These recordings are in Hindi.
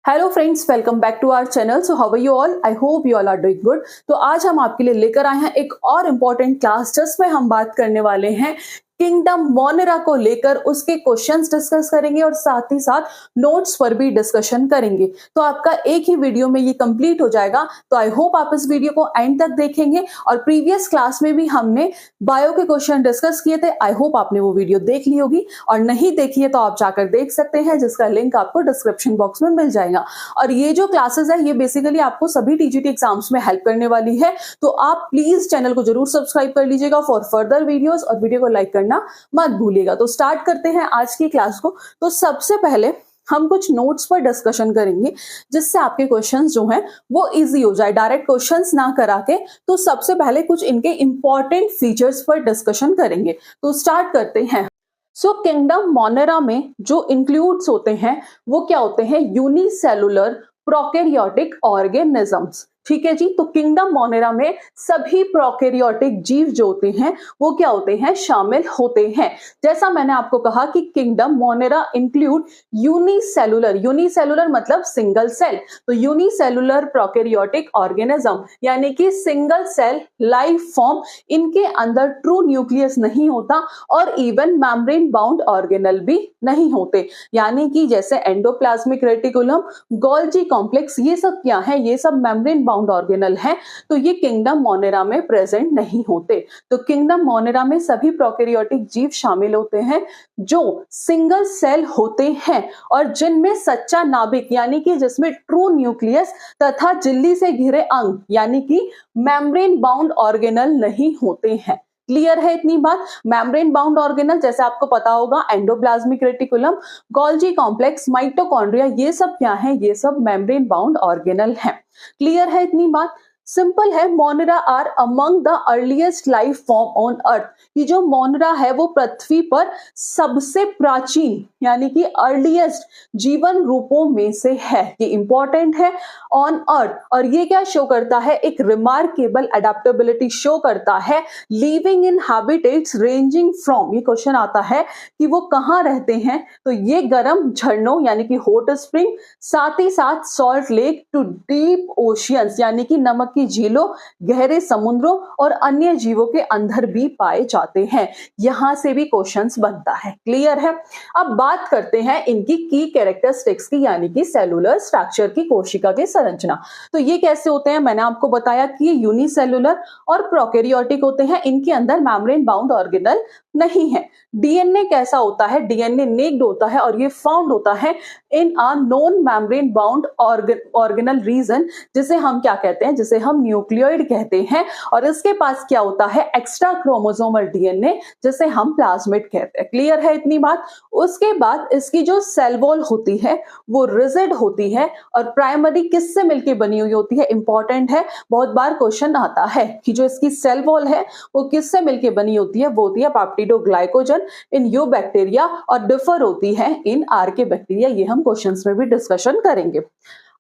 Hello friends, welcome back to our channel. So how are you all? I hope you all are doing good. तो आज हम आपके लिए लेकर आए हैं एक और इम्पॉर्टेंट क्लास जिसमें हम बात करने वाले हैं किंगडम मोनेरा को लेकर, उसके क्वेश्चंस डिस्कस करेंगे और साथ ही साथ नोट्स पर भी डिस्कशन करेंगे। तो आपका एक ही वीडियो में ये कंप्लीट हो जाएगा। तो आई होप आप इस वीडियो को एंड तक देखेंगे। और प्रीवियस क्लास में भी हमने बायो के क्वेश्चन डिस्कस किए थे। आई होप आपने वो वीडियो देख ली होगी, और नहीं देखी है तो आप जाकर देख सकते हैं, जिसका लिंक आपको डिस्क्रिप्शन बॉक्स में मिल जाएगा। और ये जो क्लासेस है ये बेसिकली आपको सभी टीजीटी एग्जाम्स में हेल्प करने वाली है। तो आप प्लीज चैनल को जरूर सब्सक्राइब कर लीजिएगा फॉर फर्दर वीडियोस, और वीडियो को लाइक करना मत भूलिएगा। तो स्टार्ट करते हैं आज की क्लास को। तो सबसे पहले हम कुछ नोट्स पर डिस्कशन करेंगे, जिससे आपके क्वेश्चंस जो हैं वो इजी हो जाए, डायरेक्ट क्वेश्चंस ना करा के। तो सबसे पहले कुछ इनके इंपॉर्टेंट फीचर्स पर डिस्कशन करेंगे। तो स्टार्ट करते हैं। सो किंगडम मोनेरा में जो इंक्लूड्स होते हैं वो क्या होते हैं? Unicellular prokaryotic organisms. ठीक है जी। तो किंगडम मोनेरा में सभी प्रोकैरियोटिक जीव जो होते हैं वो क्या होते हैं? शामिल होते हैं। जैसा मैंने आपको कहा कि kingdom Monera include unicellular, unicellular मतलब सिंगल सेल। तो यूनिसेलुलर प्रोकैरियोटिक ऑर्गेनिज्म यानी कि सिंगल सेल लाइफ फॉर्म, इनके अंदर ट्रू न्यूक्लियस नहीं होता और इवन मेम्ब्रेन बाउंड ऑर्गेनल भी नहीं होते। यानी कि जैसे एंडोप्लाज्मिक रेटिकुलम, गोल्जी कॉम्प्लेक्स, ये सब क्या है? ये सब मेम्ब्रेन बाउंड ऑर्गेनल है। तो ये किंगडम मोनेरा में प्रेजेंट नहीं होते। तो किंगडम मोनेरा में सभी प्रोकैरियोटिक जीव शामिल होते हैं जो सिंगल सेल होते हैं और जिनमें सच्चा नाभिक यानी कि जिसमें ट्रू न्यूक्लियस तथा झिल्ली से घिरे अंग यानी कि मेम्ब्रेन बाउंड ऑर्गेनल नहीं होते हैं। क्लियर है इतनी बात? मेम्ब्रेन बाउंड ऑर्गेनल जैसे आपको पता होगा, endoplasmic reticulum, Golgi complex, mitochondria, ये सब क्या है? ये सब मेम्ब्रेन बाउंड ऑर्गेनल है। क्लियर है इतनी बात? सिंपल है। Monera are among the earliest life form on earth. ये जो मोनेरा है वो पृथ्वी पर सबसे प्राचीन यानी कि अर्लीस्ट जीवन रूपों में से है। ये इंपॉर्टेंट है, ऑन अर्थ। और ये क्या शो करता है? एक रिमार्केबल अडेप्टेबिलिटी शो करता है, living in habitats ranging from. ये क्वेश्चन आता है कि वो कहाँ रहते हैं? तो ये गर्म झरनों यानी कि हॉट स्प्रिंग, साथ ही साथ salt lake, to deep oceans यानी कि नमक की झीलों, गहरे समुद्रों और अन्य जीवों के अंदर भी पाए जाते हैं। यहां से भी क्वेश्चंस बनता है। क्लियर है? अब बात करते हैं इनकी की कैरेक्टरिस्टिक्स की, यानी कि सेलुलर स्ट्रक्चर की, कोशिका की संरचना। तो ये कैसे होते हैं? मैंने आपको बताया कि ये यूनिसेलुलर और प्रोकैरियोटिक होते हैं। इनके अंदर मेम्ब्रेन बाउंड ऑर्गेनल नहीं है। डीएनए कैसा होता है? डीएनए नेक्ड होता है और ये फाउंड होता है in a non membrane bound organelle region, जिसे हम क्या कहते हैं? जिसे हम न्यूक्लियोइड कहते हैं। और इसके पास क्या होता है? एक्स्ट्रा क्रोमोसोमल डीएनए, जिसे हम प्लाज्मिड कहते हैं। क्लियर है इतनी बात? उसके बाद इसकी जो सेल वॉल होती है वो रिजिड होती है और प्राइमरी किससे मिलकर बनी हुई होती है? इंपॉर्टेंट है, बहुत बार क्वेश्चन आता है कि जो इसकी सेल वॉल है वो किससे मिलकर बनी होती है? वो होती है पेप्टिडोग्लाइकोजन इन यू बैक्टीरिया और डिफर होती है इन आर्के बैक्टीरिया। ये हम क्वेश्चंस में भी डिस्कशन करेंगे।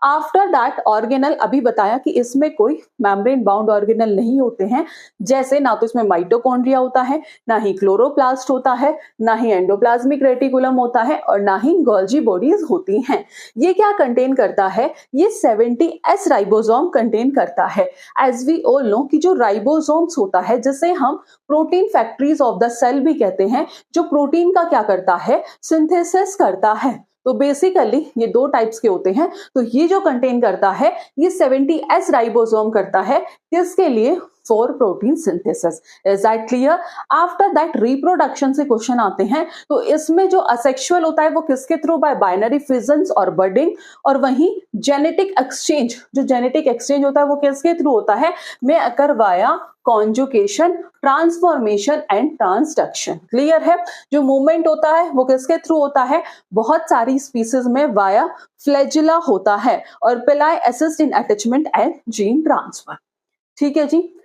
आफ्टर दैट ऑर्गेनल, अभी बताया कि इसमें कोई मेम्ब्रेन बाउंड ऑर्गेनल नहीं होते हैं। जैसे ना तो इसमें माइटोकॉन्ड्रिया होता है, ना ही क्लोरोप्लास्ट होता है, ना ही एंडोप्लाज्मिक रेटिकुलम होता है और ना ही गोल्जी बॉडीज होती हैं। ये क्या कंटेन करता है? ये 70S राइबोसोम कंटेन करता है। एज वी ऑल नो कि जो राइबोसोम्स होता है, जिसे हम protein factories of the cell भी कहते हैं, जो प्रोटीन का क्या करता है? सिंथेसिस करता है। तो बेसिकली ये दो टाइप्स के होते हैं। तो ये जो कंटेन करता है ये 70S राइबोसोम करता है। किसके लिए? For protein synthesis. Is that clear? After that reproduction से क्वेश्चन आते हैं। तो इसमें जो असेक्सुअल होता है वो किसके थ्रू? बाय बाइनरी फिजन्स और बर्डिंग। और वहीं जेनेटिक एक्सचेंज, जो जेनेटिक एक्सचेंज होता है वो किसके थ्रू होता है? में occur via conjugation, transformation and transduction. Clear है? जो मूवमेंट होता है वो किसके थ्रू होता है? बहुत सारी स्पीसीज में वाया फ्लैजिला होता है और पिलाई assist in attachment and gene transfer. ठीक है जी।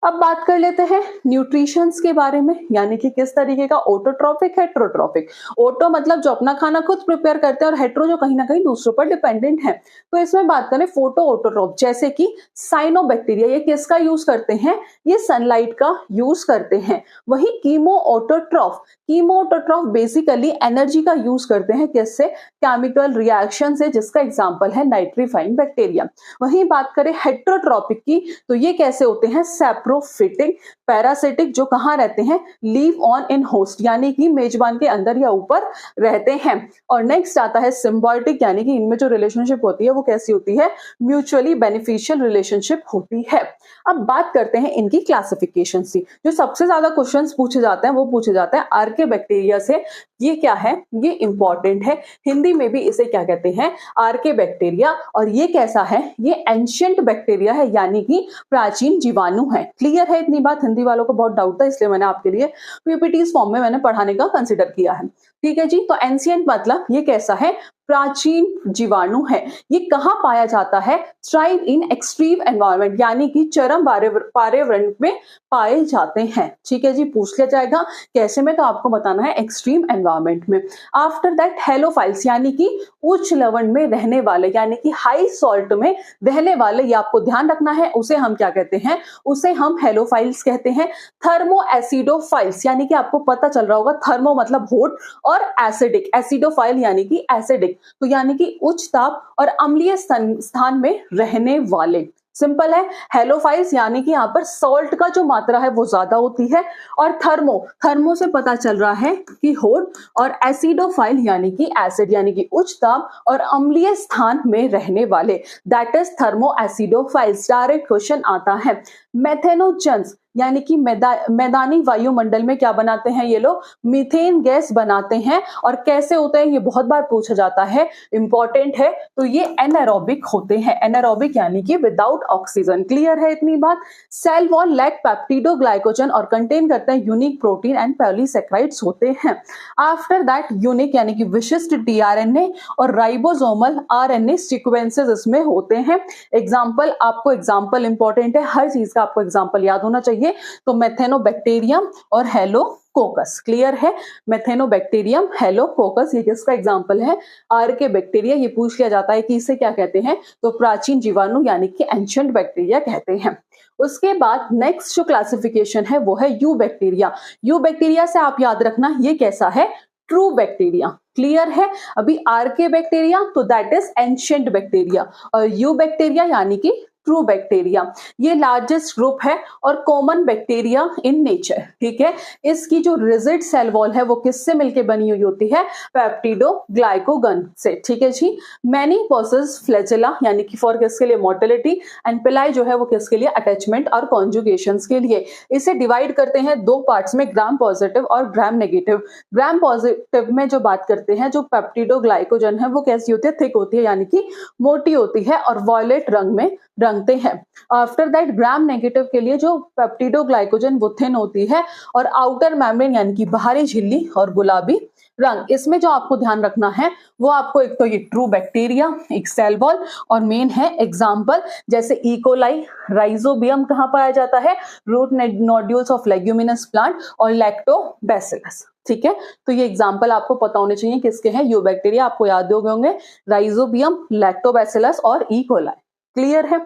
अब बात कर लेते हैं न्यूट्रिशंस के बारे में, यानी कि किस तरीके का ऑटोट्रॉफिक, हेट्रोट्रॉफिक। ऑटो मतलब जो अपना खाना खुद प्रिपेयर करते हैं और हेट्रो जो कहीं ना कहीं दूसरों पर डिपेंडेंट है। तो इसमें बात करें फोटो ऑटोट्रॉफ, जैसे कि साइनोबैक्टीरिया, ये किसका यूज करते हैं, ये सनलाइट का यूज करते हैं। वही chemo autotroph, chemo autotroph basically energy का यूज करते हैं, किससे, केमिकल रिएक्शन से, जिसका एग्जाम्पल है नाइट्रीफाइंग बैक्टीरिया। वहीं बात करें हेट्रोट्रॉपिक की, तो ये कैसे होते हैं, सैप्रोफिटिक, पैरासिटिक, जो कहाँ रहते हैं, लीव ऑन इन होस्ट, यानी कि मेजबान के अंदर या ऊपर रहते हैं। और नेक्स्ट आता है सिम्बायोटिक, यानी कि इनमें जो रिलेशनशिप होती है वो कैसी होती है, म्यूचुअली बेनिफिशियल रिलेशनशिप होती है। अब बात करते हैं इनकी क्लासिफिकेशन की। जो सबसे ज्यादा क्वेश्चंस पूछे जाते हैं वो पूछे जाते हैं आर्के बैक्टीरिया से। ये क्या है, ये इंपॉर्टेंट है, हिंदी में भी इसे क्या कहते हैं, आर्के बैक्टीरिया। और ये कैसा है, ये एंशिएंट बैक्टीरिया है, यानी कि प्राचीन जीवाणु है। क्लियर है इतनी बात, हिंदी वालों को बहुत डाउट था, इसलिए मैंने आपके लिए पीपीटीज फॉर्म में मैंने पढ़ाने का कंसिडर किया है। ठीक है जी, तो एंशिएंट मतलब ये कैसा है, प्राचीन जीवाणु है। ये कहां पाया जाता है, थ्राइव इन एक्सट्रीम एनवायरनमेंट, यानी कि चरम पर्यावरण में पाए जाते हैं। ठीक है जी, पूछ लिया जाएगा कैसे में, तो आपको बताना है एक्सट्रीम एनवायरनमेंट में। आफ्टर दैट हेलोफाइल्स, यानी कि उच्च लवण में रहने वाले, यानी कि हाई सॉल्ट में रहने वाले, ये आपको ध्यान रखना है, उसे हम क्या कहते हैं, उसे हम हेलोफाइल्स कहते हैं। थर्मो एसिडोफाइल्स, यानी कि आपको पता चल रहा होगा, थर्मो मतलब हॉट और एसिडिक, एसिडोफाइल यानी कि एसिडिक, तो यानी कि उच्च ताप और अम्लीय स्थान में रहने वाले। सिंपल है, हेलोफाइल्स यानी कि यहाँ पर सॉल्ट का जो मात्रा है वो ज्यादा होती है। और थर्मो, थर्मो से पता चल रहा है कि हॉट, और एसिडोफाइल यानी कि एसिड, यानी कि उच्च ताप और अम्लीय स्थान में रहने वाले, that is thermo acidophiles. Direct question आता है। मेथेनोजेंस, यानी कि मैदानी वायुमंडल में क्या बनाते हैं ये लोग, मीथेन गैस बनाते हैं। और कैसे होते हैं, ये बहुत बार पूछा जाता है, इंपॉर्टेंट है। तो ये एनारोबिक होते हैं, एनारोबिक यानी कि विदाउट ऑक्सीजन। क्लियर है इतनी बात। सेल वॉल लैक पेप्टिडोग्लाइकोजन और कंटेन करते हैं यूनिक प्रोटीन एंड पॉलीसेकेराइड्स होते हैं। आफ्टर दैट यूनिक यानी कि विशिष्ट टीआरएनए और राइबोसोमल आरएनए सीक्वेंसेस इसमें होते हैं। एग्जाम्पल, आपको एग्जाम्पल इंपॉर्टेंट है, हर चीज का आपको एग्जाम्पल याद होना चाहिए। तो मेथेनोबैक्टीरियम और हेलोकोकस। क्लियर है, मेथेनोबैक्टीरियम, हेलोकोकस, ये किसका एग्जांपल है, आर्के बैक्टीरिया। ये पूछ लिया जाता है कि इसे क्या कहते हैं, तो प्राचीन जीवाणु यानी कि एंशिएंट बैक्टीरिया कहते हैं। उसके बाद नेक्स्ट जो क्लासिफिकेशन है वो है यू बैक्टीरिया। यू बैक्टीरिया से आप याद रखना ये कैसा है, ट्रू बैक्टीरिया। क्लियर है, अभी आर्के बैक्टीरिया तो दैट इज एंशिएंट बैक्टीरिया, और यू बैक्टीरिया यानी कि ट्रू बैक्टीरिया। ये लार्जेस्ट ग्रुप है और कॉमन बैक्टीरिया इन नेचर। ठीक है, इसकी जो रिजिड सेल वॉल है वो किससे मिलकर बनी हुई होती है, पेप्टिडोग्लाइकोगन से। ठीक है जी, मैनी पॉसेस फ्लैजेला, यानी कि फॉर किसके लिए, मोटिलिटी, एंड पिलाई जो है वो किसके लिए, अटैचमेंट और कॉन्जुगेशन के लिए। इसे डिवाइड करते हैं दो पार्ट्स में, ग्राम पॉजिटिव और ग्राम नेगेटिव। ग्राम पॉजिटिव में जो बात करते हैं, जो पेप्टिडोग्लाइकोजन है वो कैसी होती है, थिक होती है, यानी कि मोटी होती है और वॉयलेट रंग में रंगते हैं। आफ्टर दैट ग्राम नेगेटिव के लिए जो पेप्टिडोग्लाइकोजन वो थिन होती है और आउटर मेम्ब्रेन यानी कि बाहरी झिल्ली और गुलाबी रंग। इसमें जो आपको ध्यान रखना है वो आपको एक तो ये ट्रू बैक्टीरिया, एक सेल वॉल, और मेन है एग्जाम्पल जैसे इकोलाई, राइजोबियम कहाँ पाया जाता है, root nodules of leguminous plant, और लैक्टोबैसिलस। ठीक है, तो ये एग्जाम्पल आपको पता होने चाहिए किसके हैं, यू बैक्टीरिया आपको याद होंगे, राइजोबियम, लैक्टोबैसिलस और इकोलाई। क्लियर है।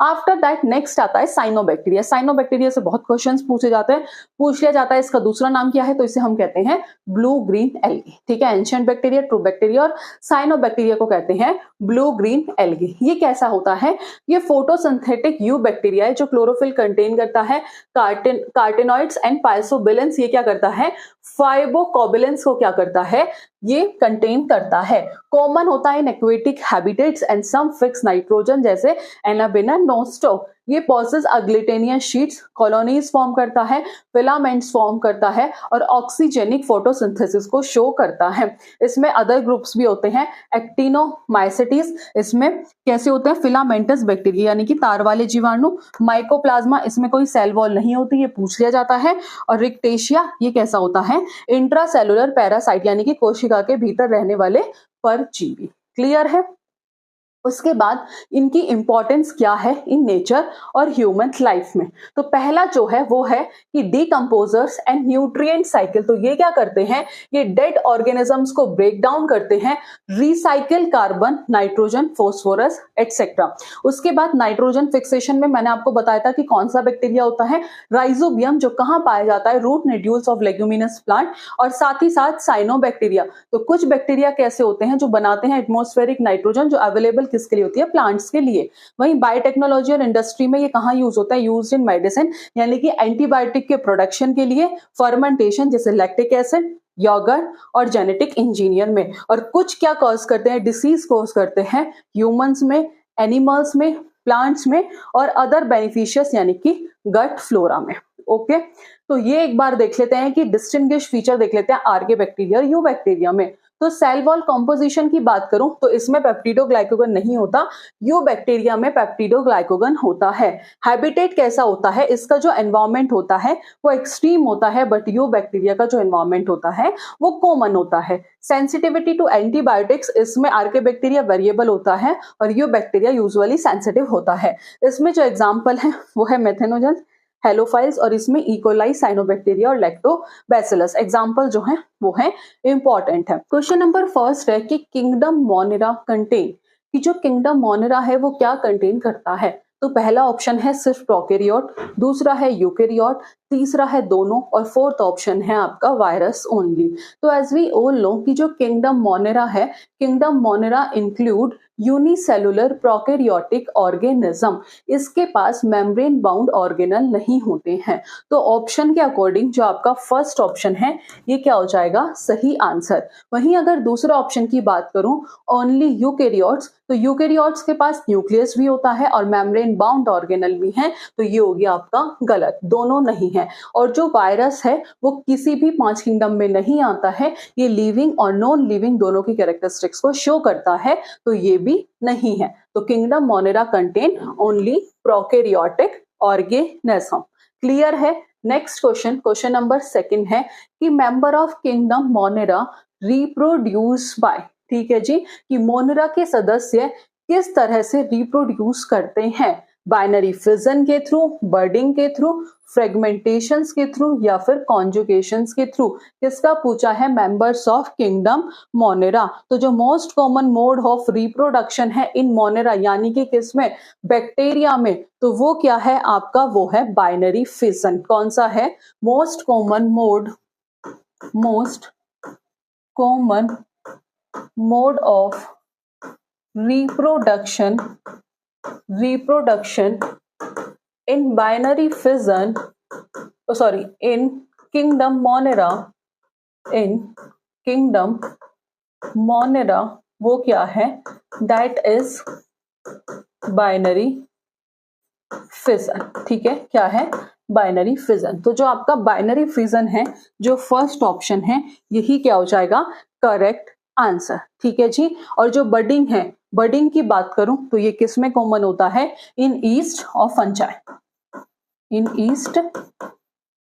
आफ्टर दैट नेक्स्ट आता है साइनोबैक्टीरिया। साइनोबैक्टीरिया से बहुत क्वेश्चंस पूछे जाते हैं, पूछ लिया जाता है इसका दूसरा नाम क्या है, तो इसे हम कहते हैं ब्लू ग्रीन एल्गी। ठीक है, एंशिएंट बैक्टीरिया, ट्रू बैक्टीरिया, और साइनोबैक्टीरिया को कहते हैं ब्लू ग्रीन एल्गी। ये कैसा होता है, ये फोटोसिंथेटिक यू बैक्टीरिया है जो क्लोरोफिल कंटेन करता है, कार्टेनॉइड्स एंड पाइसोबिलेंस। ये क्या करता है, फाइबोकोबिलेंस को क्या करता है, ये कंटेन करता है। कॉमन होता है in aquatic habitats and some fix nitrogen, जैसे एनाबिना नोस्टो। ये possess agglutinous sheets, colonies form करता है, फिलामेंट्स फॉर्म करता है और ऑक्सीजेनिक फोटोसिंथेसिस को शो करता है। इसमें अदर ग्रुप्स भी होते हैं, एक्टिनोमाइसिटीज, इसमें कैसे होते हैं, फिलामेंटस बैक्टीरिया यानी कि तार वाले जीवाणु, माइकोप्लाज्मा, इसमें कोई सेल वॉल नहीं होती, ये पूछ लिया जाता है, और रिक्टेशिया, ये कैसा होता है, इंट्रासेलुलर पैरासाइट यानी कि कोशिका के भीतर रहने वाले परजीवी। क्लियर है। उसके बाद इनकी इंपॉर्टेंस क्या है इन नेचर और ह्यूमन लाइफ में। तो पहला जो है वो है कि डीकंपोजर्स एंड न्यूट्रिएंट साइकिल। तो ये क्या करते हैं, ये डेड ऑर्गेनिजम्स को ब्रेक डाउन करते हैं, recycle carbon, nitrogen, phosphorus etcetera. उसके बाद नाइट्रोजन फिक्सेशन में मैंने आपको बताया था कि कौन सा बैक्टीरिया होता है, राइजोबियम, जो कहाँ पाया जाता है, root nodules of leguminous plant, और साथ ही साथ साइनोबैक्टीरिया। तो कुछ बैक्टीरिया कैसे होते हैं जो बनाते हैं एटमॉस्फेरिक नाइट्रोजन, जो अवेलेबल किसके लिए होती है, प्लांट्स के लिए। वहीं बायोटेक्नोलॉजी और इंडस्ट्री में ये कहाँ यूज होता है, यूज्ड इन मेडिसिन, यानी कि एंटीबायोटिक के प्रोडक्शन के लिए, फर्मेंटेशन जैसे लैक्टिक एसिड, योगर्ट, और जेनेटिक इंजीनियर में। और कुछ क्या कॉज करते हैं, डिसीज कॉज करते हैं ह्यूमंस में, एनिमल्स में, प्लांट्स में, और अदर बेनिफिशियस यानी कि गट फ्लोरा में। ओके, तो ये एक बार देख लेते हैं कि डिस्टिंग्विश फीचर देख लेते हैं आर्के बैक्टीरिया और यू बैक्टीरिया में। तो सेल वॉल कंपोजिशन की बात करूं तो इसमें पेप्टिडोग्लाइकोगन नहीं होता, यू बैक्टीरिया में पेप्टिडोग्लाइकोगन होता है। हैबिटेट कैसा होता है, इसका जो एनवायरमेंट होता है वो एक्सट्रीम होता है, बट यू बैक्टीरिया का जो एनवायरमेंट होता है वो कॉमन होता है। सेंसिटिविटी टू एंटीबायोटिक्स, इसमें आर्के बैक्टीरिया वेरिएबल होता है और यू बैक्टीरिया यूजुअली सेंसिटिव होता है। इसमें जो एग्जाम्पल है वो है मेथेनोजन, हेलोफाइल्स, और इसमें इकोलाई, साइनोबैक्टीरिया और लैक्टोबैसिलस। एग्जांपल जो है वो है इंपॉर्टेंट है। क्वेश्चन नंबर फर्स्ट है कि किंगडम मोनेरा कंटेन, कि जो किंगडम मोनेरा है वो क्या कंटेन करता है। तो पहला ऑप्शन है सिर्फ प्रोकैरियोट, दूसरा है यूकैरियोट, तीसरा है दोनों, और फोर्थ ऑप्शन है आपका वायरस ओनली। तो एज वी ऑल नो कि जो किंगडम मोनेरा है, kingdom Monera include unicellular prokaryotic organism. इसके पास मेम्ब्रेन बाउंड ऑर्गेनल नहीं होते हैं। तो ऑप्शन के अकॉर्डिंग जो आपका फर्स्ट ऑप्शन है ये क्या हो जाएगा, सही आंसर। वहीं अगर दूसरा ऑप्शन की बात करूं, ओनली यूकैरियोट्स, तो यूकैरियोट्स के पास न्यूक्लियस भी होता है और मेम्ब्रेन बाउंड ऑर्गेनल भी है, तो ये हो गया आपका गलत, दोनों नहीं है। और जो वायरस है वो किसी भी 5 किंगडम में नहीं आता है, ये लिविंग और नॉन लिविंग दोनों की कैरेक्टरिस्टिक्स को शो करता है, तो ये भी नहीं है। तो kingdom Monera contain only prokaryotic organism. Clear है। Next question, question number second है कि member of kingdom Monera reproduce by, ठीक है जी, कि मोनेरा के सदस्य किस तरह से रिप्रोड्यूस करते हैं, बाइनरी फिजन के थ्रू, बर्डिंग के थ्रू, फ्रेगमेंटेशंस के थ्रू, या फिर कॉन्जुगेशंस के थ्रू। किसका पूछा है, मेंबर्स ऑफ किंगडम मोनेरा। तो जो most common mode of reproduction है इन मोनेरा, यानी कि किसमें, बैक्टीरिया में, तो वो क्या है आपका, वो है बाइनरी फिजन। कौन सा है, most common mode, most common mode of reproduction in binary fission, in kingdom monera, वो क्या है, that is binary fission। ठीक है, क्या है, बाइनरी फिजन। तो जो आपका बाइनरी फिजन है, जो फर्स्ट ऑप्शन है, यही क्या हो जाएगा, करेक्ट आंसर। ठीक है जी। और जो बडिंग है, बडिंग की बात करूं तो ये किस में कॉमन होता है, in yeast of fungi, in yeast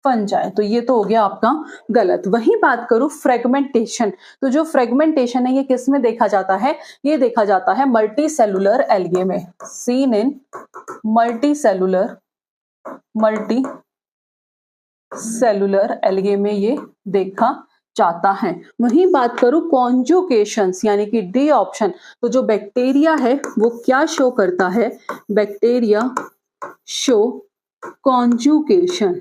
fungi. तो ये तो हो गया आपका गलत। वही बात करूं फ्रेगमेंटेशन, तो जो फ्रेगमेंटेशन है ये किस में देखा जाता है, ये देखा जाता है मल्टी सेलुलर एल्गे में, seen in multi cellular algae में ये देखा जाता है। वहीं बात करूं कॉन्जुगेशंस यानी कि डी ऑप्शन, तो जो बैक्टीरिया है वो क्या शो करता है, बैक्टीरिया शो कॉन्जुगेशन,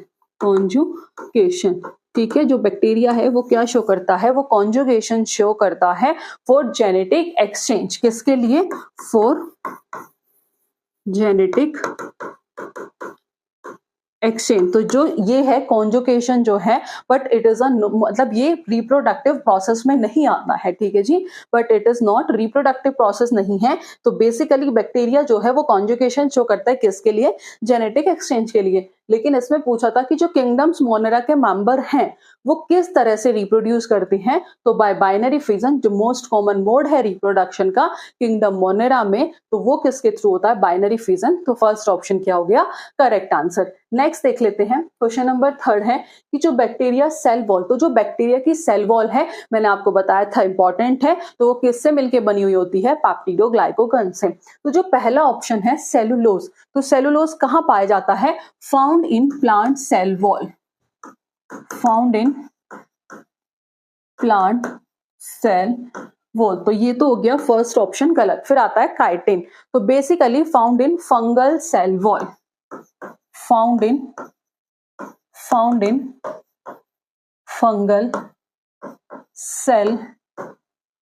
ठीक है, जो बैक्टीरिया है वो क्या शो करता है, वो कॉन्जुगेशन शो करता है फॉर जेनेटिक एक्सचेंज। किसके लिए, फॉर जेनेटिक एक्सचेंज। तो जो ये है कॉन्जुगेशन जो है, बट इट इज मतलब ये रिप्रोडक्टिव प्रोसेस में नहीं आता है, ठीक है जी, but it is not reproductive process नहीं है। तो बेसिकली बैक्टीरिया जो है वो कॉन्जुगेशन शो करता है किसके लिए, जेनेटिक एक्सचेंज के लिए। लेकिन इसमें पूछा था कि जो किंगडम्स मोनेरा के मेंबर हैं वो किस तरह से रिप्रोड्यूस करती हैं, तो बाय बाइनरी फिजन, जो मोस्ट कॉमन मोड है रिप्रोडक्शन का किंगडम मोनेरा में, तो वो किसके थ्रू होता है, बाइनरी फिजन। तो फर्स्ट ऑप्शन क्या हो गया, करेक्ट आंसर। नेक्स्ट देख लेते हैं, क्वेश्चन नंबर 3 है कि जो बैक्टीरिया सेल वॉल, तो जो बैक्टीरिया की सेल वॉल है मैंने आपको बताया था इंपॉर्टेंट है, तो वो किससे मिलके बनी हुई होती है, पेप्टिडोग्लाइकोगन से। तो जो पहला ऑप्शन है सेलुलोज, तो सेलुलोज कहां पाया जाता है, found in plant cell wall, found in plant cell wall. तो ये तो हो गया फर्स्ट ऑप्शन गलत। फिर आता है काइटिन, तो basically found in fungal cell wall, found in fungal cell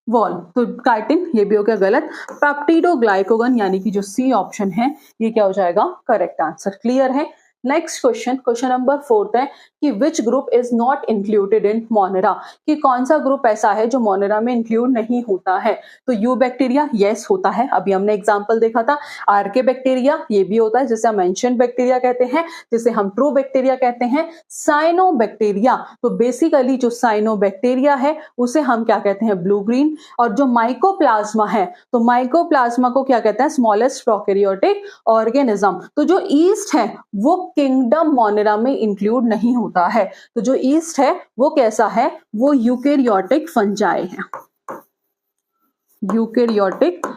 wall, तो काइटिन ये भी हो गया गलत। पेप्टिडोग्लाइकोगन यानी कि जो सी ऑप्शन है ये क्या हो जाएगा, करेक्ट आंसर। क्लियर है। नेक्स्ट क्वेश्चन, क्वेश्चन नंबर 4 है कि which group is not included in Monera, कि कौन सा ग्रुप ऐसा है जो मोनेरा में इंक्लूड नहीं होता है। तो यू बैक्टीरिया यस होता है, अभी हमने एग्जांपल देखा था। आर्के बैक्टीरिया ये भी होता है, जिसे हम एंशिएंट बैक्टीरिया कहते हैं, जिसे हम ट्रू बैक्टीरिया कहते हैं। साइनो बैक्टीरिया, तो बेसिकली जो साइनो बैक्टीरिया है उसे हम क्या कहते हैं, ब्लू ग्रीन। और जो माइकोप्लाज्मा है, तो माइकोप्लाज्मा को क्या कहते हैं, स्मॉलेस्ट प्रोकैरियोटिक ऑर्गेनिज्म। तो जो ईस्ट है वो किंगडम मोनेरा में इंक्लूड नहीं होता है। तो जो ईस्ट है वो कैसा है, वो यूकेरियोटिक फंजाई है, यूकेरियोटिक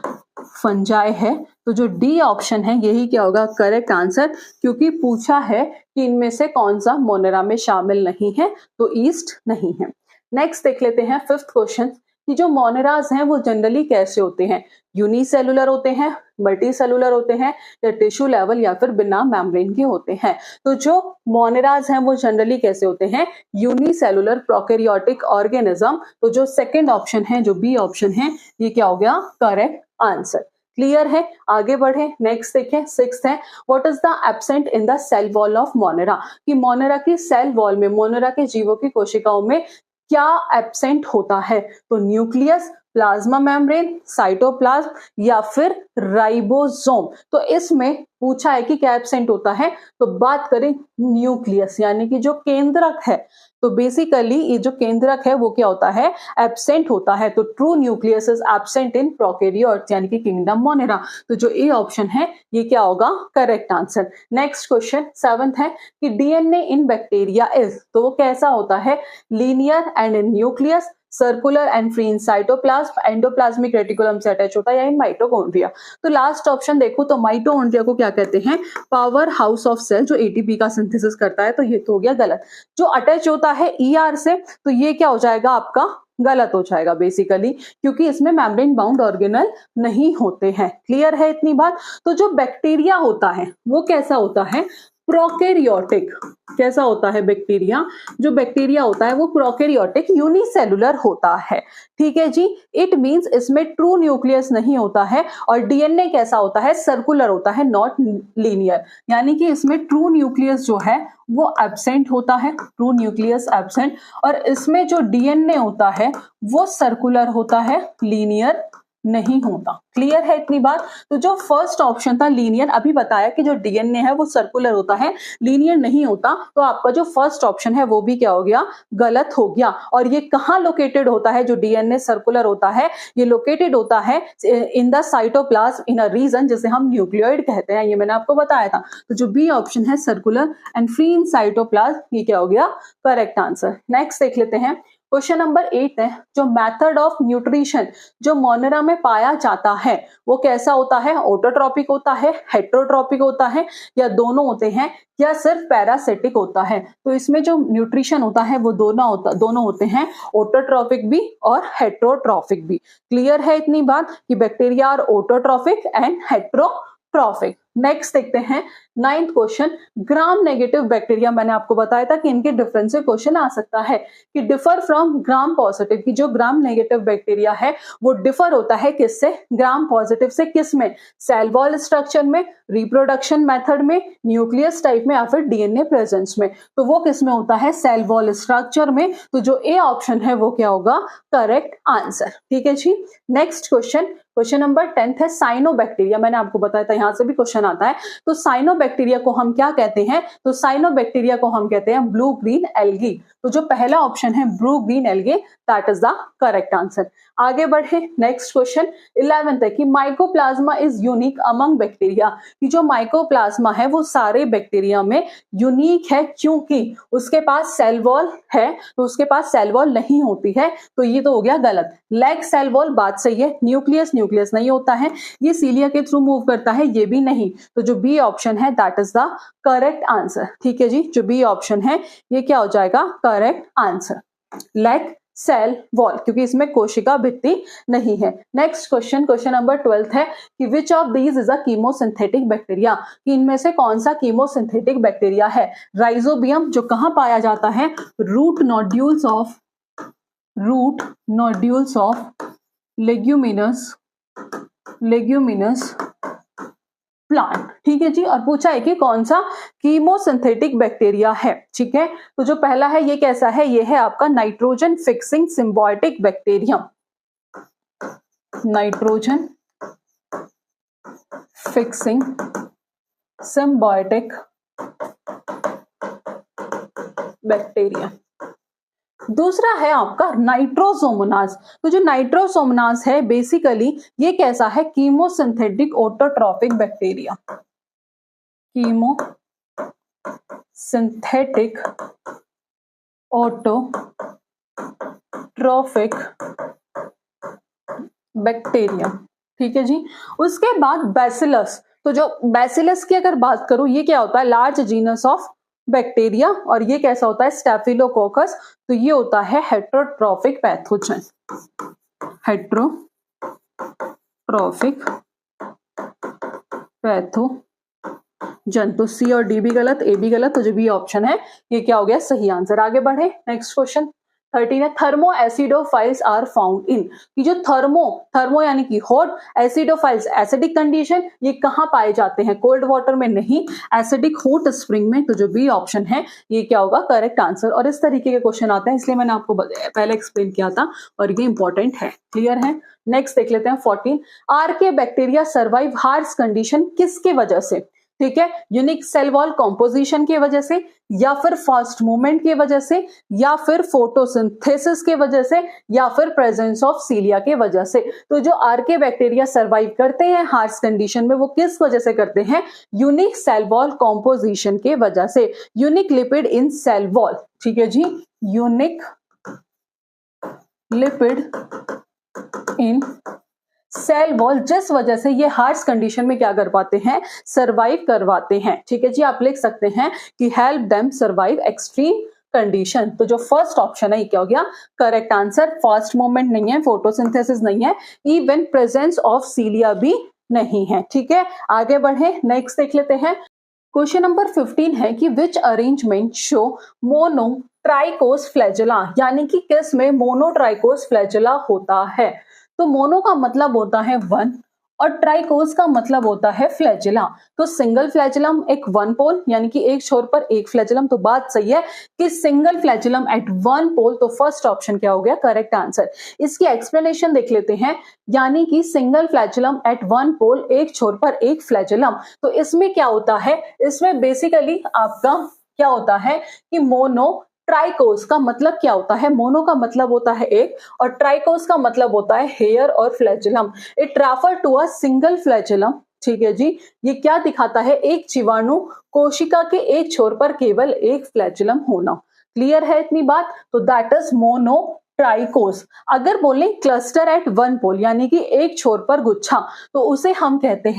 फंजाई है। तो जो डी ऑप्शन है यही क्या होगा, करेक्ट आंसर, क्योंकि पूछा है कि इनमें से कौन सा मोनेरा में शामिल नहीं है, तो ईस्ट नहीं है। नेक्स्ट देख लेते हैं 5th क्वेश्चन कि जो मोनेराज हैं वो जनरली कैसे होते हैं, यूनिसेलुलर होते हैं, मल्टी सेलुलर होते हैं, या टिश्यू लेवल, या फिर बिना मेम्ब्रेन के होते हैं। तो जो मोनेराज हैं वो जनरली कैसे होते हैं, यूनिसेलुलर प्रोकैरियोटिक ऑर्गेनिज्म। तो जो सेकंड ऑप्शन है, जो बी ऑप्शन है, ये क्या हो गया, करेक्ट आंसर। क्लियर है। आगे बढ़े, नेक्स्ट देखें 6th है, what is the absent in the cell wall of Monera, कि मोनेरा की सेल वॉल में, मोनेरा के जीवों की कोशिकाओं में क्या एब्सेंट होता है। तो न्यूक्लियस, प्लाज्मा मेम्ब्रेन, साइटोप्लाज्म, या फिर राइबोसोम। तो इसमें पूछा है कि क्या एब्सेंट होता है, तो बात करें न्यूक्लियस यानी कि जो केंद्रक है। तो बेसिकली ये जो केंद्रक है वो क्या होता है, एब्सेंट होता है। तो true nucleus is absent in prokaryotes यानी कि किंगडम मोनेरा। तो जो ए ऑप्शन है ये क्या होगा, correct answer. Next question 7th है कि डीएनए इन बैक्टीरिया इज, तो वो कैसा होता है, linear and in nucleus, circular and free in cytoplasm, endoplasmic reticulum से अटैच होता है, या इन माइटोकॉन्ड्रिया। तो लास्ट ऑप्शन देखो तो माइटोकॉन्ड्रिया को क्या कहते हैं, पावर हाउस ऑफ सेल, जो एटीपी का सिंथेसिस करता है। तो ये तो हो गया गलत। जो अटैच होता है ईआर से, तो ये क्या हो जाएगा आपका, गलत हो जाएगा बेसिकली, क्योंकि इसमें मेम्ब्रेन बाउंड ऑर्गेनल नहीं होते हैं। क्लियर है इतनी बात। तो जो बैक्टीरिया होता है वो कैसा होता है, प्रोकैरियोटिक। कैसा होता है बैक्टीरिया, जो बैक्टीरिया होता है वो प्रोकैरियोटिक यूनिसेलुलर होता है। ठीक है जी। इट मींस इसमें ट्रू न्यूक्लियस नहीं होता है, और डीएनए कैसा होता है, सर्कुलर होता है, नॉट लीनियर, यानी कि इसमें ट्रू न्यूक्लियस जो है वो एब्सेंट होता है, ट्रू न्यूक्लियस एब्सेंट। और इसमें जो डीएनए होता है वो सर्कुलर होता है, लीनियर नहीं होता। क्लियर है इतनी बात। तो जो फर्स्ट ऑप्शन था लीनियर, अभी बताया कि जो डीएनए है वो सर्कुलर होता है, लीनियर नहीं होता, तो आपका जो फर्स्ट ऑप्शन है वो भी क्या हो गया, गलत हो गया। और ये कहाँ लोकेटेड होता है, जो डीएनए सर्कुलर होता है ये लोकेटेड होता है in the cytoplasm in a region जिसे हम न्यूक्लियोइड कहते हैं, ये मैंने आपको बताया था। तो जो बी ऑप्शन है circular and free in cytoplasm, ये क्या हो गया, करेक्ट आंसर। नेक्स्ट देख लेते हैं क्वेश्चन नंबर 8 है, जो मेथड ऑफ न्यूट्रिशन जो मोनेरा में पाया जाता है वो कैसा होता है, ऑटोट्रॉपिक होता है, हेटेरोट्रॉपिक होता है, या दोनों होते हैं, या सिर्फ पैरासिटिक होता है। तो इसमें जो न्यूट्रिशन होता है वो दोनों होते हैं, ऑटोट्रॉपिक भी और हेटेरोट्रॉपिक भी। क्लियर है इतनी बात कि bacteria are autotrophic and heterotrophic. Next देखते हैं 9th question, gram negative bacteria, मैंने आपको बताया था कि इनके डिफरेंस से क्वेश्चन आ सकता है कि डिफर फ्रॉम ग्राम पॉजिटिव, की जो ग्राम नेगेटिव बैक्टीरिया है वो डिफर होता है किससे, ग्राम पॉजिटिव से। किस में, सेल वॉल स्ट्रक्चर में, रिप्रोडक्शन मेथड में, न्यूक्लियस टाइप में, या फिर डीएनए प्रेजेंस में। तो वो किस में होता है, सेल वॉल स्ट्रक्चर में। तो जो ए ऑप्शन है वो क्या होगा, करेक्ट आंसर। ठीक है जी। नेक्स्ट क्वेश्चन क्वेश्चन नंबर 10 है साइनोबैक्टीरिया। मैंने आपको बताया था यहाँ से भी क्वेश्चन आता है। तो साइनोबैक्टीरिया को हम क्या कहते हैं? तो साइनोबैक्टीरिया को हम कहते हैं ब्लू ग्रीन एल्गी। तो जो पहला ऑप्शन है blue green algae, that is the correct answer. आगे बढ़े, नेक्स्ट क्वेश्चन 11th है कि mycoplasma is unique among bacteria. कि जो माइकोप्लाज्मा है वो सारे बैक्टीरिया में यूनिक है क्योंकि उसके पास सेल वॉल है, तो उसके पास सेल वॉल नहीं होती है, तो ये तो हो गया गलत। लैक सेल वॉल, बात सही है। न्यूक्लियस नहीं होता है, ये सीलिया के थ्रू मूव करता है, ये भी नहीं। तो जो बी ऑप्शन है that is the correct answer. ठीक है जी, जो बी ऑप्शन है ये क्या हो जाएगा? Correct answer. Lack cell wall, क्योंकि इसमें कोशिका भित्ति नहीं है। नेक्स्ट क्वेश्चन, क्वेश्चन नंबर 12 है कि which of these is a chemosynthetic bacteria. कि इनमें से कौन सा कीमोसिंथेटिक बैक्टीरिया है? राइजोबियम, जो कहां पाया जाता है? Root nodules of leguminous plant. ठीक है जी, और पूछा है कि कौन सा कीमोसिंथेटिक बैक्टीरिया है। ठीक है, तो जो पहला है ये कैसा है? ये है आपका nitrogen fixing symbiotic bacterium. Nitrogen fixing symbiotic bacteria. दूसरा है आपका नाइट्रोसोमोनास। तो जो नाइट्रोसोमोनास है बेसिकली ये कैसा है? Chemosynthetic autotrophic bacteria. Chemosynthetic autotrophic bacteria. ठीक है जी, उसके बाद बैसिलस। तो जो बैसिलस की अगर बात करूं, ये क्या होता है? लार्ज जीनस ऑफ बैक्टीरिया, और ये कैसा होता है? स्टेफिलोकोकस। तो ये होता है हेट्रोट्रॉफिक पैथोजन। Heterotrophic pathogen. तो सी और डी भी गलत, ए भी गलत, तो जो बी ऑप्शन है ये क्या हो गया? सही आंसर। आगे बढ़े, नेक्स्ट क्वेश्चन 13 है thermo acidophiles are found in. कि जो थर्मो यानी कि हॉट, एसिडोफाइल्स एसिडिक कंडीशन, ये कहां पाए जाते हैं? कोल्ड वाटर में नहीं, एसिडिक हॉट स्प्रिंग में। तो जो बी ऑप्शन है ये क्या होगा? Correct answer. और इस तरीके के क्वेश्चन आते हैं, इसलिए मैंने आपको पहले एक्सप्लेन किया था और ये इंपॉर्टेंट है। क्लियर है? नेक्स्ट देख लेते हैं 14। आर्के बैक्टीरिया सर्वाइव हार्श कंडीशन किसके वजह से? ठीक है, यूनिक सेल वॉल कॉम्पोजिशन की वजह से, या फिर फास्ट मूवमेंट की वजह से, या फिर फोटोसिंथेसिस के वजह से, या फिर प्रेजेंस ऑफ सीलिया के वजह से। तो जो आर्के बैक्टीरिया सर्वाइव करते हैं हार्श कंडीशन में, वो किस वजह से करते हैं? यूनिक सेल वॉल कॉम्पोजिशन के वजह से। Unique lipid in cell wall. ठीक है जी, unique lipid in cell wall, जिस वजह से ये हार्श कंडीशन में क्या कर पाते हैं? सर्वाइव करवाते हैं। ठीक है जी, आप लिख सकते हैं कि help them survive extreme condition. तो जो फर्स्ट ऑप्शन है ये क्या हो गया? Correct answer. फास्ट मूवमेंट नहीं है, फोटोसिंथेसिस नहीं है, इवन प्रेजेंस ऑफ सीलिया भी नहीं है। ठीक है, आगे बढ़े, नेक्स्ट देख लेते हैं। क्वेश्चन नंबर 15 है कि विच अरेंजमेंट शो मोनो ट्राइकोस फ्लैजेला। यानी कि किस में मोनोट्राइकोस फ्लैजेला होता है? तो मोनो का मतलब होता है वन, और ट्राइकोस का मतलब होता है फ्लैजेला। तो सिंगल फ्लैजेलम एक वन पोल, यानी कि एक छोर पर एक फ्लैजेलम। तो बात सही है कि सिंगल फ्लैजेलम एट वन पोल। तो फर्स्ट ऑप्शन क्या हो गया? Correct answer. इसकी एक्सप्लेनेशन देख लेते हैं। यानी कि सिंगल फ्लैजेलम एट वन पोल, एक छोर पर एक फ्लैजेलम। तो इसमें क्या होता है? इसमें बेसिकली आपका क्या होता है कि मोनो ट्राइकोस का मतलब क्या होता है? मोनो का मतलब होता है एक, और ट्राइकोस का मतलब होता है हेयर और flagellum. It refer to a single flagellum. ठीक है जी, ये क्या दिखाता है? एक जीवाणु कोशिका के एक छोर पर केवल एक फ्लैजेलम होना। क्लियर है इतनी बात? तो दैट इज मोनो ट्राइकोस। अगर बोले क्लस्टर एट वन पोल, यानी कि एक छोर पर गुच्छा, तो उसे हम कहते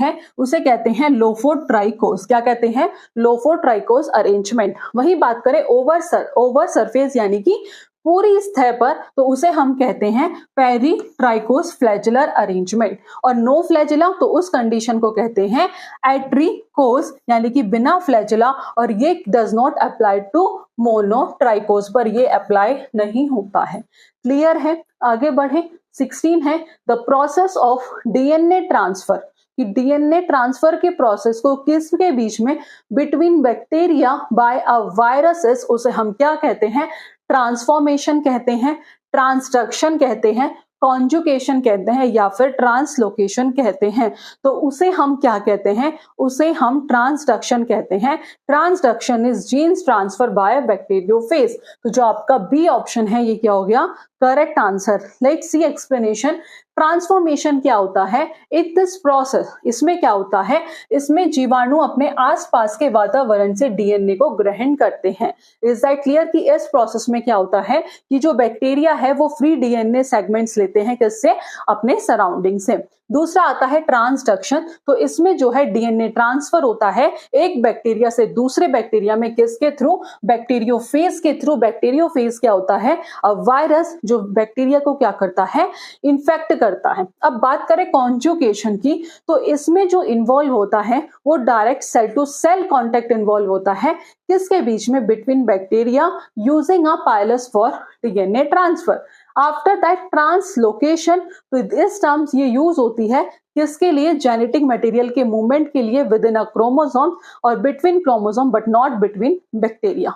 हैं लोफोट्राइकोस। क्या कहते हैं? लोफोट्राइकोस अरेंजमेंट। वही बात करें ओवर सरफेस यानी कि पूरी सतह पर, तो उसे हम कहते हैं पेरीट्राइकोस फ्लैजेलर अरेंजमेंट। और नो फ्लैजेला, तो उस कंडीशन को कहते हैं एट्रिकोस, यानी कि बिना फ्लैजेला। और ये डज नॉट अप्लाई टू मोनोट्राइकोस, पर ये अप्लाई नहीं होता है। क्लियर है? आगे बढ़े, 16 है the process of DNA transfer. कि डीएनए ट्रांसफर के प्रोसेस को किसके बीच में? Between bacteria by a viruses, उसे हम क्या कहते हैं? ट्रांसफॉर्मेशन कहते हैं, ट्रांसडक्शन कहते हैं, कॉन्जुगेशन कहते हैं या फिर ट्रांसलोकेशन कहते हैं। तो उसे हम क्या कहते हैं, उसे हम ट्रांसडक्शन कहते हैं। Transduction is genes transfer by bacteriophage. तो जो आपका बी ऑप्शन है ये क्या हो गया, correct answer. Let's C explanation. Transformation क्या होता है, इन दिस प्रोसेस, इसमें क्या होता है, इसमें जीवाणु अपने आसपास के वातावरण से डीएनए को ग्रहण करते हैं। इज दैट क्लियर कि इस प्रोसेस में क्या होता है कि जो बैक्टीरिया है वो फ्री डीएनए सेगमेंट्स लेते हैं, किससे, अपने सराउंडिंग से। दूसरा आता है ट्रांसडक्शन। तो इसमें जो है डीएनए ट्रांसफर होता है एक बैक्टीरिया से दूसरे बैक्टीरिया में, किसके थ्रू, बैक्टीरियोफेज के थ्रू। बैक्टीरियोफेज क्या होता है, वायरस जो बैक्टीरिया को क्या करता है, इन्फेक्ट करता है। अब बात करें कॉन्जुगेशन की, तो इसमें जो इन्वॉल्व होता है वो direct cell to cell contact involve होता है, किसके बीच में, between bacteria using a pilus for DNA transfer. After that translocation, तो इस टर्म्स ये यूज होती है किसके लिए, जेनेटिक मटेरियल के मूवमेंट के लिए विद इन अ क्रोमोसोम और between chromosome but not between bacteria.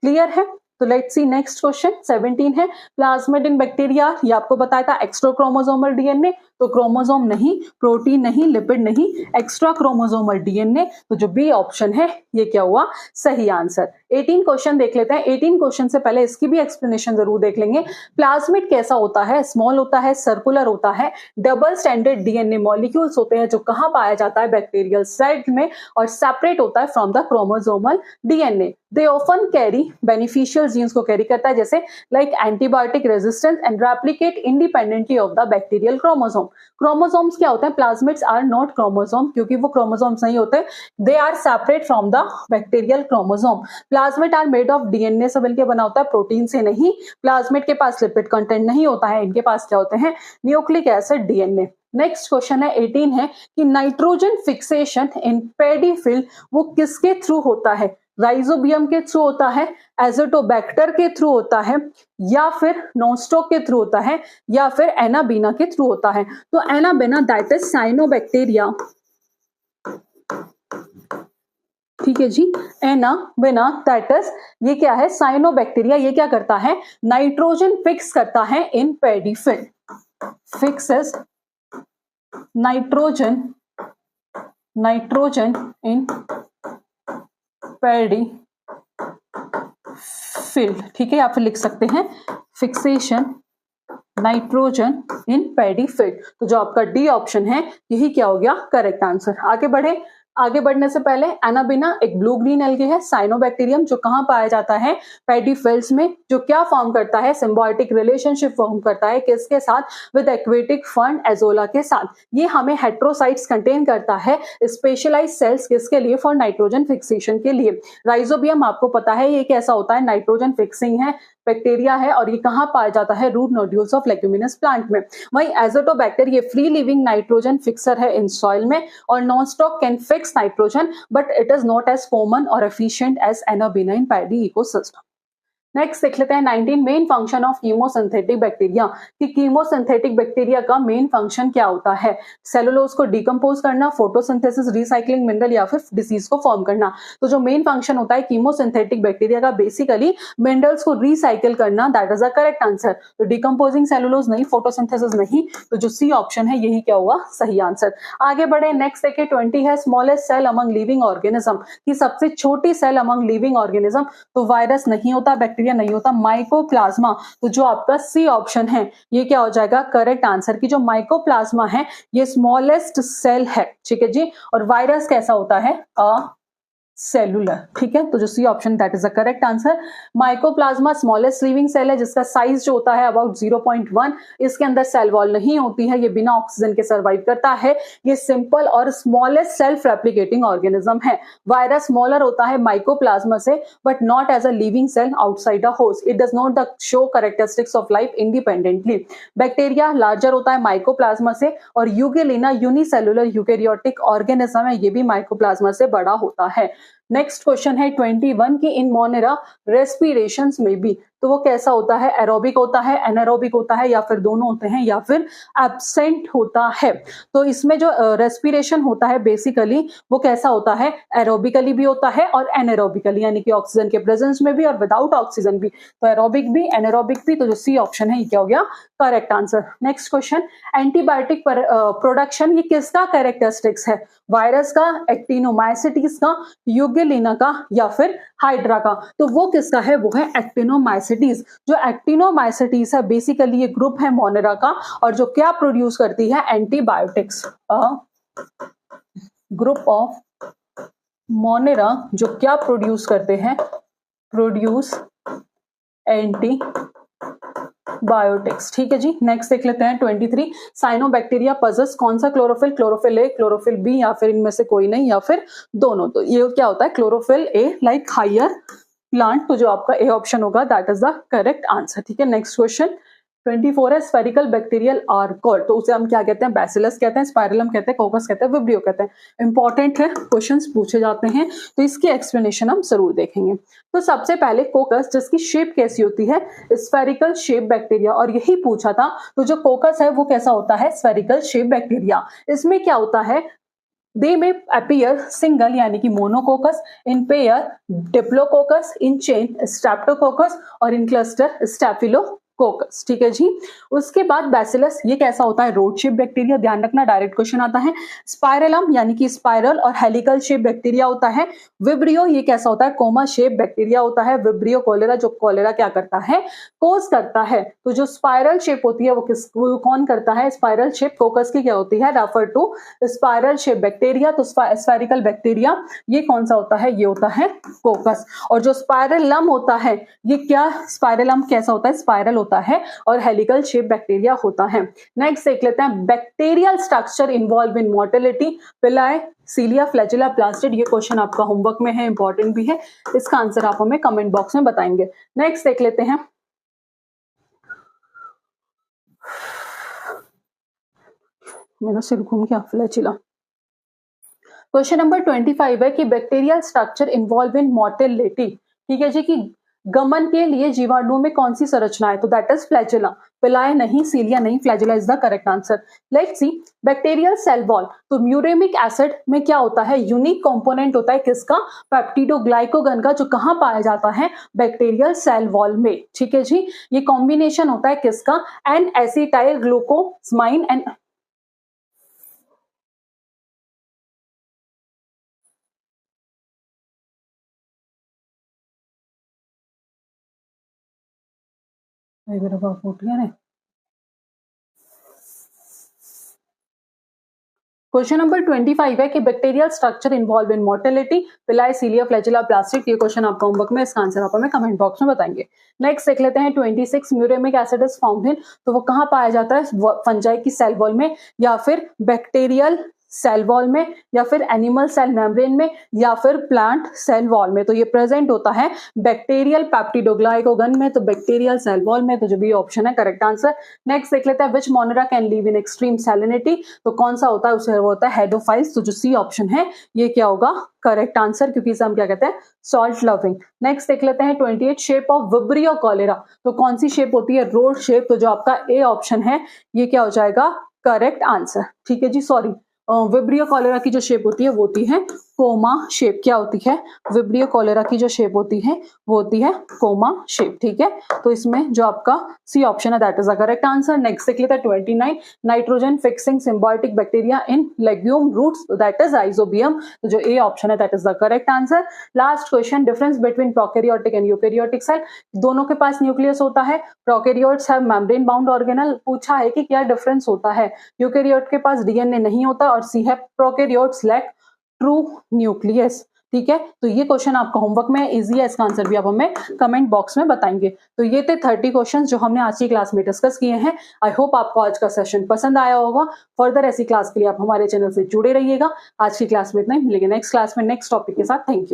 Clear है। तो लेट्स सी नेक्स्ट क्वेश्चन 17 है, प्लाज्मिड इन बैक्टीरिया। ये आपको बताया था एक्स्ट्रा क्रोमोसोमल डीएनए, तो क्रोमोसोम नहीं, प्रोटीन नहीं, लिपिड नहीं, एक्स्ट्रा क्रोमोसोमल डीएनए। तो जो बी ऑप्शन है ये क्या हुआ, सही आंसर। 18 क्वेश्चन देख लेते हैं। 18 क्वेश्चन से पहले इसकी भी एक्सप्लेनेशन जरूर देख लेंगे। प्लाज्मिड कैसा होता है, स्मॉल होता है, सर्कुलर होता है, डबल स्टैंडर्ड डीएनए मॉलिक्यूल्स होते हैं, जो कहाँ पाया जाता है, बैक्टीरियल सेल में, और सेपरेट होता है from the chromosomal DNA. They often carry beneficial genes को कैरी करता है, जैसे like antibiotic resistance and replicate independently of the bacterial chromosome. Chromosomes क्या होते हैं, प्लाज्मिड्स आर नॉट क्रोमोसोम, क्योंकि वो क्रोमोसोम्स नहीं होते, they are separate from the bacterial chromosome. Plasmid are made of DNA से मिलकर बना होता है, प्रोटीन से नहीं। प्लाज्मिड के पास लिपिड कंटेंट नहीं होता है, इनके पास क्या होते हैं, nucleic acid DNA. Next question है 18 है कि नाइट्रोजन फिक्सेशन इन पेडीफिल्ड वो किसके थ्रू होता है, राइजोबियम के थ्रू होता है, एजोटोबैक्टर के थ्रू होता है, या फिर नोस्टोक के थ्रू होता है, या फिर एनाबीना के थ्रू होता है। तो एनाबीना दैट इज साइनोबैक्टीरिया, ठीक है जी, एनाबीना दैट इज, ये क्या है, साइनोबैक्टीरिया। ये क्या करता है, नाइट्रोजन फिक्स करता है in paddy field, fixes nitrogen in paddy field, ठीक है, या फिर लिख सकते हैं fixation nitrogen in paddy field. तो जो आपका डी ऑप्शन है यही क्या हो गया, करेक्ट आंसर। आगे बढ़े। आगे बढ़ने से पहले एनाबीना एक ब्लू ग्रीन एल्गे है, साइनोबैक्टीरियम, जो कहां पाया जाता है, पेडी फील्ड्स में, जो क्या फॉर्म करता है, सिम्बायोटिक रिलेशनशिप फॉर्म करता है, किसके साथ, विद एक्वेटिक फंड एजोला के साथ। ये हमें हेट्रोसाइट्स कंटेन करता है, स्पेशलाइज सेल्स, किसके लिए, फॉर नाइट्रोजन फिक्सेशन के लिए। राइजोबियम आपको पता है ये कैसा होता है, नाइट्रोजन फिक्सिंग है, बैक्टीरिया है, और ये कहां पाया जाता है, root nodules of leguminous plant में। वहीं एजोटोबैक्टर ये फ्री लिविंग नाइट्रोजन फिक्सर है इन सॉइल में, और Nostoc can fix nitrogen but it is not as common और efficient as Anabaena in paddy ecosystem. Next देख लेते हैं 19, main function of chemosynthetic bacteria, कि कीमोसिंथेटिक बैक्टीरिया का मेन फंक्शन क्या होता है, सेलुलोज को डिकम्पोज करना, फोटोसिंथेसिस, रिसाइक्लिंग मिनरल, या फिर डिसीज को फॉर्म करना। तो जो मेन फंक्शन होता है कीमोसिंथेटिक बैक्टीरिया का, बेसिकली मिनरल्स को रिसाइकिल करना, that is the correct answer. तो डिकम्पोजिंग सेलुलोज नहीं, फोटोसिंथेसिस नहीं, तो जो सी ऑप्शन है यही क्या हुआ, सही आंसर। आगे बढ़े। नेक्स्ट देखिए 20 है, smallest cell among living organism, की सबसे छोटी सेल अमंग लिविंग ऑर्गेनिज्म। तो वायरस नहीं होता, बैक्टीरिया नहीं होता, माइकोप्लाज्मा। तो जो आपका सी ऑप्शन है ये क्या हो जाएगा, करेक्ट आंसर। की जो माइकोप्लाज्मा है ये स्मॉलेस्ट सेल है, ठीक है जी। और वायरस कैसा होता है, सेलुलर, ठीक है। तो जो C option that is the correct answer. Mycoplasma smallest living cell है, जिसका साइज जो होता है अबाउट 0.1। इसके अंदर सेल वॉल नहीं होती है, ये बिना ऑक्सीजन के सर्वाइव करता है, ये सिंपल और स्मॉलेस्ट सेल्फ रेप्लिकेटिंग ऑर्गेनिज्म है। वायरस स्मॉलर होता है माइकोप्लाज्मा से, but not as a living cell outside a host, it does not the show characteristics of life independently. Bacteria larger होता है माइकोप्लाज्मा से, और यूगेलिना यूनिसेलुलर यूकेरियोटिक ऑर्गेनिज्म है, ये भी माइकोप्लाज्मा से बड़ा होता है। नेक्स्ट क्वेश्चन है 21 की इन मोनेरा रेस्पिरेशंस में भी, तो वो कैसा होता है, एरोबिक होता है, एनारोबिक होता है, या फिर दोनों होते हैं, या फिर एब्सेंट होता है। तो इसमें जो रेस्पिरेशन होता है बेसिकली वो कैसा होता है, एरोबिकली भी होता है और एनारोबिकली, यानी कि ऑक्सीजन के प्रेजेंस में भी और विदाउट ऑक्सीजन भी। तो एरोबिक भी एनारोबिक भी, तो जो सी ऑप्शन है ये क्या हो गया, correct answer. Next question, antibiotic production ये किसका कैरेक्टरिस्टिक्स है, वायरस का, एक्टिनोमाइसिटीज का, यूगेलिना का, या फिर हाइड्रा का। तो वो किसका है, वो है एक्टिनोमाइसिटीज। जो एक्टिनोमाइसिटीज है बेसिकली ये ग्रुप है मोनेरा का, और जो क्या प्रोड्यूस करती है, एंटीबायोटिक्स। ग्रुप ऑफ मोनेरा जो क्या प्रोड्यूस करते हैं, प्रोड्यूस एंटी बायोटिक्स। ठीक है जी, नेक्स्ट देख लेते हैं 23, साइनोबैक्टीरिया पजेस कौन सा chlorophyll, chlorophyll A, chlorophyll B, या फिर इनमें से कोई नहीं, या फिर दोनों। तो ये क्या होता है, chlorophyll A, like higher plant. तो जो आपका ए ऑप्शन होगा that is the correct answer. ठीक है, नेक्स्ट क्वेश्चन 24 है, स्फेरिकल बैक्टीरियल आर्कोल, तो उसे हम क्या कहते हैं, बैसिलस कहते हैं, स्पाइरलम कहते हैं, कोकस कहते हैं, विब्रियो कहते हैं। इंपॉर्टेंट है, क्वेश्चंस पूछे जाते हैं, तो इसकी एक्सप्लेनेशन हम जरूर देखेंगे। तो सबसे पहले कोकस, जिसकी शेप कैसी होती है, स्फेरिकल शेप बैक्टीरिया, और यही पूछा था। तो जो कोकस है वो कैसा होता है, स्फेरिकल शेप बैक्टीरिया। इसमें क्या होता है, दे में अपीयर सिंगल यानी कि monococcus, in pair diplococcus, in chain Streptococcus, और इन क्लस्टर स्टैफिलोकोकस। ठीक है जी। उसके बाद बैसिलस, ये कैसा होता है, रोड शेप बैक्टीरिया, ध्यान रखना डायरेक्ट क्वेश्चन आता है। स्पाइरलम यानी कि स्पाइरल और हेलिकल शेप बैक्टीरिया होता है। विब्रियो ये कैसा होता है, कोमा शेप बैक्टीरिया होता है। विब्रियो कोलेरा, जो कोलेरा क्या करता है, कोज करता है। तो जो स्पाइरल शेप होती है वो कौन करता है, स्पाइरल शेप कोकस की क्या होती है, refer to spiral shape bacteria. तो स्फेरिकल बैक्टीरिया ये कौन सा होता है, ये होता है कोकस। और जो स्पाइरलम होता है ये क्या, स्पाइरलम कैसा होता है, स्पाइरल होता है, और हेलिकल शेप बैक्टीरिया होता है। नेक्स्ट देख लेते हैं, bacterial structure involve in mortality, पिलाई, सीलिया, फ्लैजिला, प्लास्टिड। ये क्वेश्चन आपका होमवर्क में है, इंपॉर्टेंट भी है, इसका आंसर आप हमें कमेंट बॉक्स में बताएंगे। नेक्स्ट देख लेते हैं, मेरा सिर घूम गया, फ्लैजिला। क्वेश्चन नंबर 25 है कि bacterial structure involve in mortality, ठीक है जी, कि गमन के लिए जीवाणु में कौन सी संरचना है, तो दैट इज फ्लैजिला। पिलाए नहीं, सीलिया नहीं, flagella is the correct answer. Let's see, bacterial cell wall, तो म्यूरेमिक एसिड में क्या होता है, यूनिक कंपोनेंट होता है किसका, पेप्टिडोग्लाइकोगन का, जो कहां पाया जाता है, बैक्टीरियल सेल वॉल में। ठीक है जी, ये कॉम्बिनेशन होता है किसका, एन एसिटाइल ग्लूकोसमाइन एंड मेरा बाप उठ गया रे। क्वेश्चन नंबर 25 है कि bacterial structure involve in mortality, पिलाई, सीलिया, फ्लैजिला, प्लास्टिक। ये क्वेश्चन आपका होमवर्क में, इसका आंसर आप हमें कमेंट बॉक्स में बताएंगे। नेक्स्ट देख लेते हैं 26, muramic acid is found in, तो वो कहां पाया जाता है, फंजाई की सेल वॉल में, या फिर बैक्टीरियल सेल वॉल में, या फिर एनिमल सेल मेम्ब्रेन में, या फिर प्लांट सेल वॉल में। तो ये प्रेजेंट होता है बैक्टीरियल पेप्टिडोग्लाइकोगन में, तो बैक्टीरियल सेल वॉल में, तो जो भी ऑप्शन है करेक्ट आंसर। नेक्स्ट देख लेते हैं, which Monera can live in extreme salinity, तो कौन सा होता है, उसे वो होता है हेडोफाइल्स। तो जो सी ऑप्शन है ये क्या होगा, करेक्ट आंसर, क्योंकि इसे हम क्या कहते हैं, सॉल्ट लविंग। नेक्स्ट देख लेते हैं 28, शेप ऑफ विब्रियो कोलेरा, तो कौन सी शेप होती है, रोड शेप। तो जो आपका ए ऑप्शन है ये क्या हो जाएगा, करेक्ट आंसर। ठीक है जी, सॉरी, विब्रियो कोलेरा की जो शेप होती है वो होती है कोमा शेप। क्या होती है, विब्रियो कोलेरा की जो शेप होती है वो होती है कोमा शेप। ठीक है, तो इसमें जो आपका सी ऑप्शन है that is the correct answer. Next देख लेते हैं 29, nitrogen fixing symbiotic bacteria in legume roots, that is Rhizobium. तो जो ए ऑप्शन है that is the correct answer. Last question, difference between prokaryotic and eukaryotic cell, दोनों के पास न्यूक्लियस होता है, prokaryotes have membrane bound organelle. पूछा है कि क्या डिफरेंस होता है, यूकैरियोट के पास डीएनए नहीं होता, और सी है प्रोकैरियोट्स लैक ट्रू न्यूक्लियस। ठीक है, तो ये क्वेश्चन आपका होमवर्क में इजी है, इसका आंसर भी आप हमें कमेंट बॉक्स में बताएंगे। तो ये थे 30 क्वेश्चंस जो हमने आज की क्लास में डिस्कस किए हैं। आई होप आपको आज का सेशन पसंद आया होगा। फर्दर ऐसी क्लास के लिए आप हमारे चैनल से जुड़े रहिएगा। आज की क्लास में इतना ही, मिलेंगे नेक्स्ट क्लास में नेक्स्ट टॉपिक के साथ। Thank you.